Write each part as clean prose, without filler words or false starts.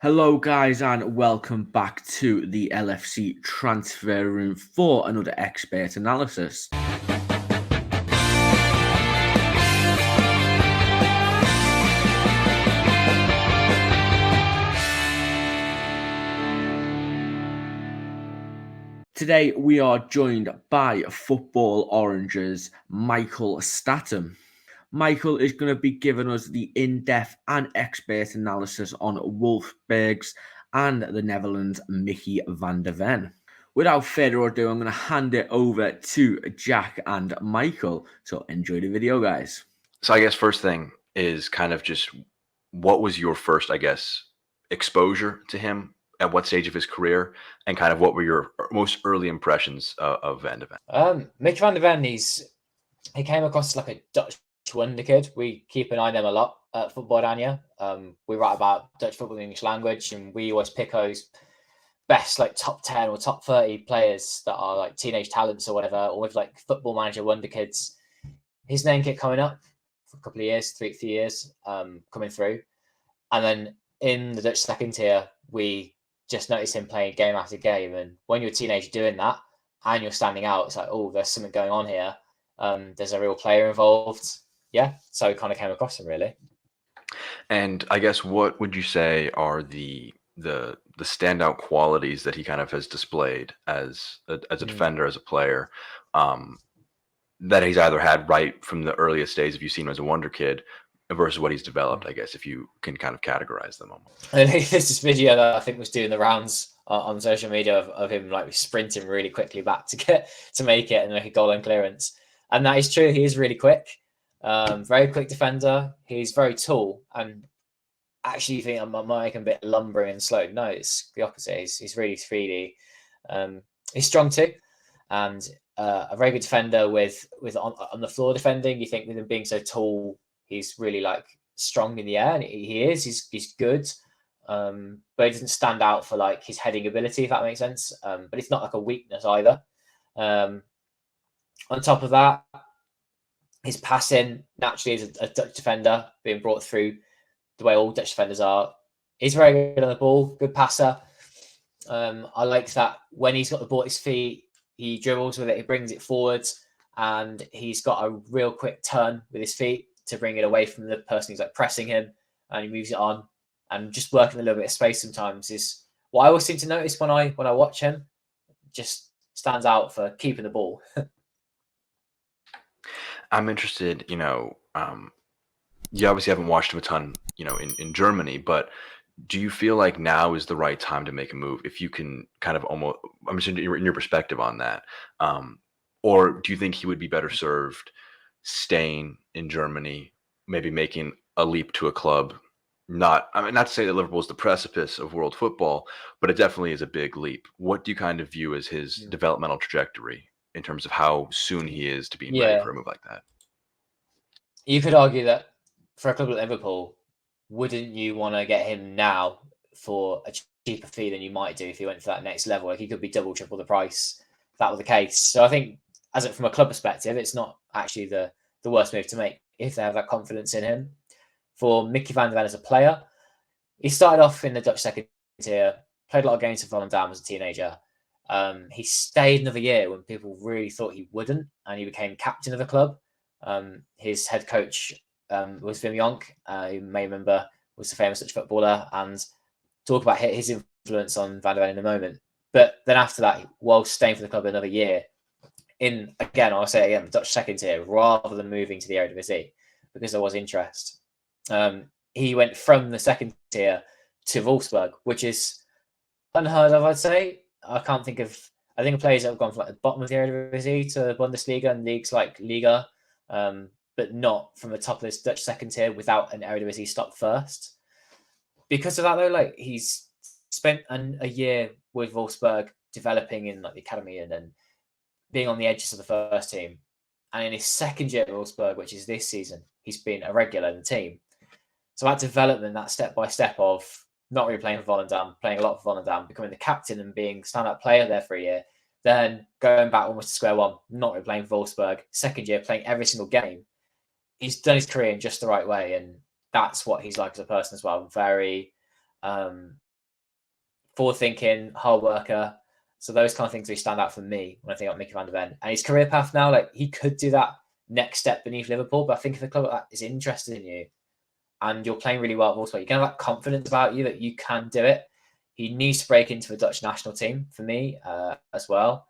Hello, guys, and welcome back to the LFC transfer room for another expert analysis. Today, we are joined by Football Orange's Michael Statham. Michael is going to be giving us the in-depth and expert analysis on Wolfsburg's and the Netherlands' Micky van der Ven. Without further ado, I'm going to hand it over to Jack and Michael. So enjoy the video, guys. So I guess first thing is kind of just what was your first, exposure to him at what stage of his career, and kind of what were your most early impressions of Van de Ven? Micky van der Ven, he came across as like a Dutch wonder kid. We keep an eye on them a lot at Football Dania. We write about Dutch football in English language, and we always pick those best like top 10 or top 30 players that are like teenage talents or whatever, or with like Football Manager wonder kids. His name kept coming up for a couple of years, few years, coming through. And then in the Dutch second tier, we just noticed him playing game after game. And when you're a teenager doing that and you're standing out, it's like, oh, there's something going on here. There's a real player involved. Yeah, so we kind of came across him, really. And I guess what would you say are the standout qualities that he kind of has displayed as a defender, as a player, that he's either had right from the earliest days, if you've seen him as a wonder kid, versus what he's developed, I guess, if you can kind of categorize them almost. And there's this video that I think was doing the rounds on social media of him like sprinting really quickly back to make it and make a goal line clearance. And that is true. He is really quick, very quick defender. He's very tall, and actually you think I might make him a bit lumbering and slow. No, it's the opposite. He's really speedy. He's strong too, and a very good defender with on the floor defending. You think with him being so tall, he's really like strong in the air, and he is. He's good, but he doesn't stand out for like his heading ability, if that makes sense. But it's not like a weakness either. On top of that, his passing naturally as a Dutch defender being brought through the way all Dutch defenders are. He's very good on the ball, good passer. I like that when he's got the ball at his feet, he dribbles with it, he brings it forwards, and he's got a real quick turn with his feet to bring it away from the person who's like pressing him, and he moves it on. And just working a little bit of space sometimes is what I always seem to notice when I watch him. Just stands out for keeping the ball. I'm interested, you obviously haven't watched him a ton, in Germany, but do you feel like now is the right time to make a move? If you can kind of almost, I'm just in your perspective on that. Or do you think he would be better served staying in Germany, maybe making a leap to a club? Not to say that Liverpool is the precipice of world football, but it definitely is a big leap. What do you kind of view as his developmental trajectory in terms of how soon he is to be ready for a move like that? You could argue that for a club like Liverpool, wouldn't you want to get him now for a cheaper fee than you might do if he went for that next level? Like he could be double, triple the price if that were the case. So I think from a club perspective, it's not actually the worst move to make if they have that confidence in him. For Micky van der Ven as a player, he started off in the Dutch second tier, played a lot of games for Volendam as a teenager. He stayed another year when people really thought he wouldn't, and he became captain of the club. His head coach was Wim Jonk, you may remember, was the famous Dutch footballer, and talk about his influence on Van der Ven in a moment. But then after that, while staying for the club another year, I'll say again, the Dutch second tier, rather than moving to the Eredivisie, because there was interest. He went from the second tier to Wolfsburg, which is unheard of, I'd say. I think of players that have gone from like the bottom of the Eredivisie to Bundesliga and leagues like Liga, but not from the top of this Dutch second tier without an Eredivisie stop first. Because of that, though, like he's spent a year with Wolfsburg developing in like the academy and then being on the edges of the first team. And in his second year at Wolfsburg, which is this season, he's been a regular in the team. So that development, that step by step of not really playing for Volendam, playing a lot for Volendam, becoming the captain and being standout player there for a year, then going back almost to square one, not really playing for Wolfsburg, second year playing every single game. He's done his career in just the right way, and that's what he's like as a person as well. Very forward thinking, hard worker. So those kind of things really stand out for me when I think about Micky van de Ven. And his career path now, like he could do that next step beneath Liverpool, but I think if a club like that is interested in you and you're playing really well at Wolfsburg, you're going to have that confidence about you that you can do it. He needs to break into the Dutch national team for me as well.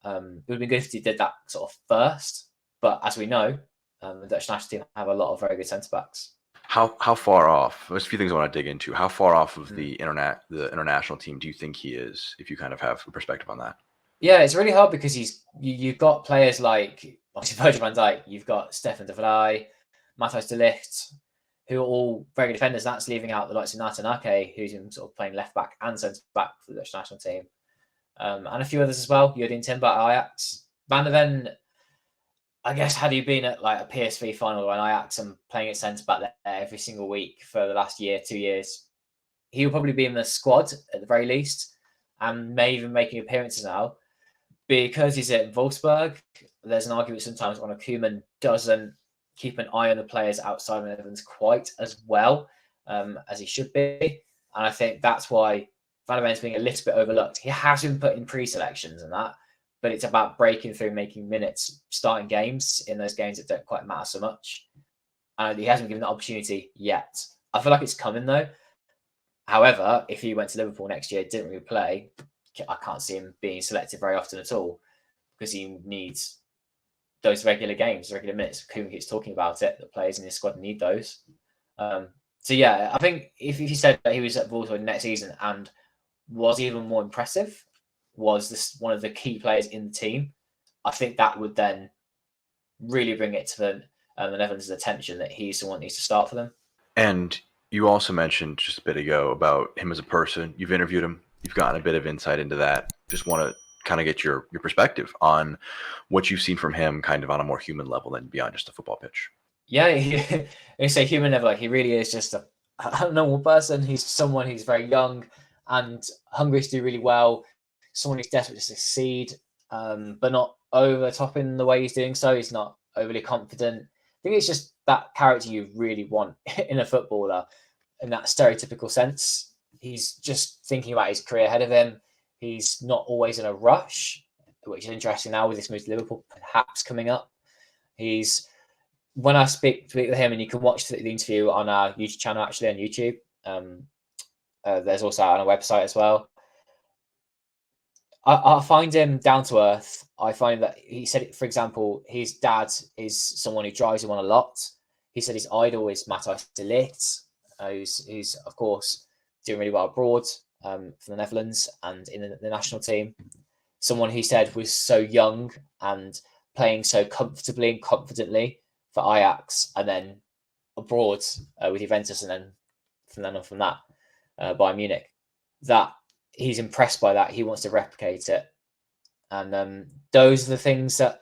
It would have been good if he did that sort of first, but as we know, the Dutch national team have a lot of very good centre backs. How far off? There's a few things I want to dig into. How far off of the international team do you think he is? If you kind of have a perspective on that. Yeah, it's really hard because you've got players like obviously Virgil van Dijk, you've got Stefan de Vrij, Matthijs de Ligt, who are all very good defenders. That's leaving out the likes of Nathan Ake, who's been sort of playing left back and centre back for the Dutch national team, and a few others as well. Jurgen Timber at Ajax, Van de Ven. I guess had he been at like a PSV final or an Ajax and playing at centre back there every single week for the last year, 2 years, he would probably be in the squad at the very least, and may even making appearances now. Because he's at Wolfsburg, there's an argument sometimes on Koeman doesn't keep an eye on the players outside of the Netherlands quite as well as he should be. And I think that's why Van de Ven's being a little bit overlooked. He has been put in pre-selections and that, but it's about breaking through, making minutes, starting games in those games that don't quite matter so much. And he hasn't been given the opportunity yet. I feel like it's coming though. However, if he went to Liverpool next year, didn't really play, I can't see him being selected very often at all because he needs those regular games, regular minutes. Koeman keeps talking about it. The players in his squad need those. So yeah, I think if he said that he was at Wolfsburg next season and was even more impressive, was this one of the key players in the team, I think that would then really bring it to the Netherlands' attention that he's the one that needs to start for them. And you also mentioned just a bit ago about him as a person. You've interviewed him. You've gotten a bit of insight into that. Just want to kind of get your perspective on what you've seen from him kind of on a more human level than beyond just a football pitch. Yeah, it's a human level. Like he really is just a normal person. He's someone who's very young and hungry to do really well. Someone who's desperate to succeed, but not over the top in the way he's doing so. He's not overly confident. I think it's just that character you really want in a footballer in that stereotypical sense. He's just thinking about his career ahead of him. He's not always in a rush, which is interesting now with this move to Liverpool perhaps coming up. When I speak with him, and you can watch the interview on our YouTube channel, actually on YouTube. There's also on our website as well. I find him down to earth. I find that he said, for example, his dad is someone who drives him on a lot. He said his idol is Matthijs de Ligt, who's of course doing really well abroad for the Netherlands and in the national team. Someone he said was so young and playing so comfortably and confidently for Ajax, and then abroad with Juventus, and then from that Bayern Munich, that he's impressed by that. He wants to replicate it. And those are the things that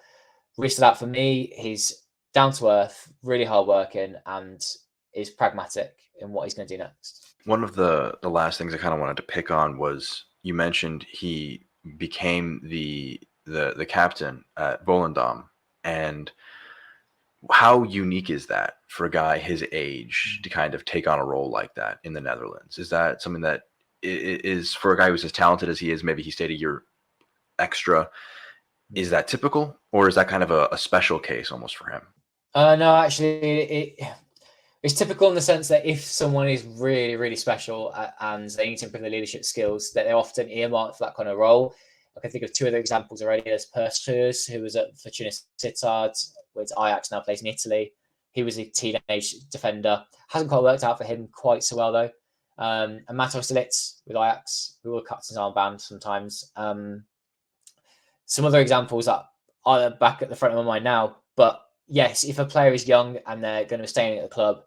really stood out for me. He's down to earth, really hardworking, and is pragmatic in what he's going to do next. One of the last things I kind of wanted to pick on was you mentioned he became the captain at Volendam, and how unique is that for a guy his age to kind of take on a role like that in the Netherlands? Is that something that is for a guy who's as talented as he is? Maybe he stayed a year extra. Is that typical, or is that kind of a special case almost for him? No, actually, it's typical in the sense that if someone is really, really special and they need to improve their leadership skills, that they're often earmarked for that kind of role. I can think of two other examples already. There's Persters, who was at Fortuna Sittard, with Ajax, now plays in Italy. He was a teenage defender. Hasn't quite worked out for him quite so well, though. And Matthijs de Ligt with Ajax, who will cut his armband sometimes. Some other examples that are back at the front of my mind now. But yes, if a player is young and they're going to be staying at the club,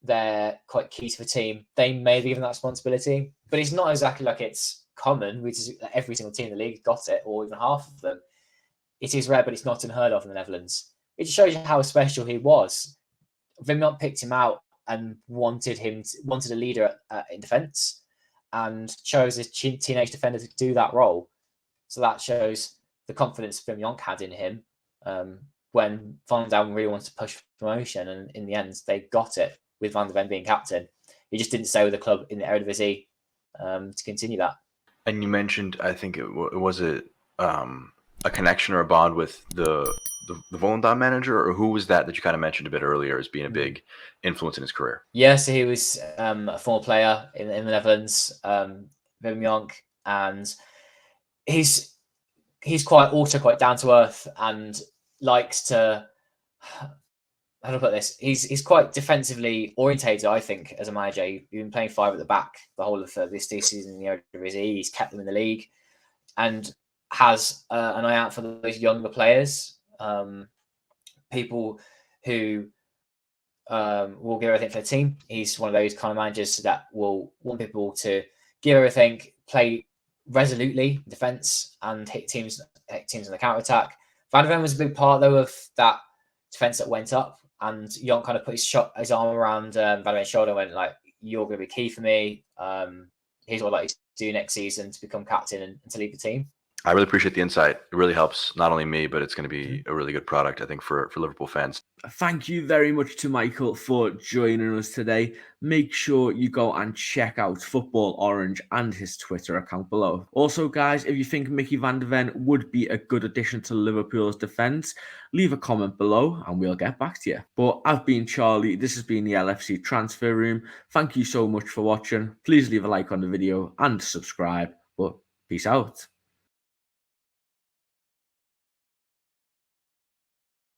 they're quite key to the team. They may be given that responsibility, but it's not exactly like it's common, which is every single team in the league got it, or even half of them. It is rare, but it's not unheard of in the Netherlands. It just shows you how special he was. Wim picked him out and wanted a leader in defence, and chose a teenage defender to do that role. So that shows the confidence Wim Jonk had in him when Volendam really wanted to push promotion, and in the end they got it with Van de Ven being captain. He just didn't stay with the club in the Eredivisie. to continue that. And you mentioned, I think was it a connection or a bond with the Volendam manager, or who was that you kind of mentioned a bit earlier as being a big influence in his career? Yeah, so he was a former player in the Netherlands, Wim, and he's quite down to earth and likes to. How do I put this? He's quite defensively orientated, I think, as a manager. He's been playing 5 at the back the whole of this season in the Eredivisie. He's kept them in the league and has an eye out for those younger players, people who will give everything for the team. He's one of those kind of managers that will want people to give everything, play resolutely in defence, and hit teams on the counter attack. Van de Ven was a big part though of that defence that went up, and Jon kind of put his arm around Van de Ven's shoulder and went like, "You're going to be key for me. Here's what I'd like to do next season to become captain and to lead the team." I really appreciate the insight. It really helps not only me, but it's going to be a really good product, I think, for Liverpool fans. Thank you very much to Michael for joining us today. Make sure you go and check out Football Orange and his Twitter account below. Also, guys, if you think Micky van de Ven would be a good addition to Liverpool's defence, leave a comment below and we'll get back to you. But I've been Charlie. This has been the LFC Transfer Room. Thank you so much for watching. Please leave a like on the video and subscribe. But peace out.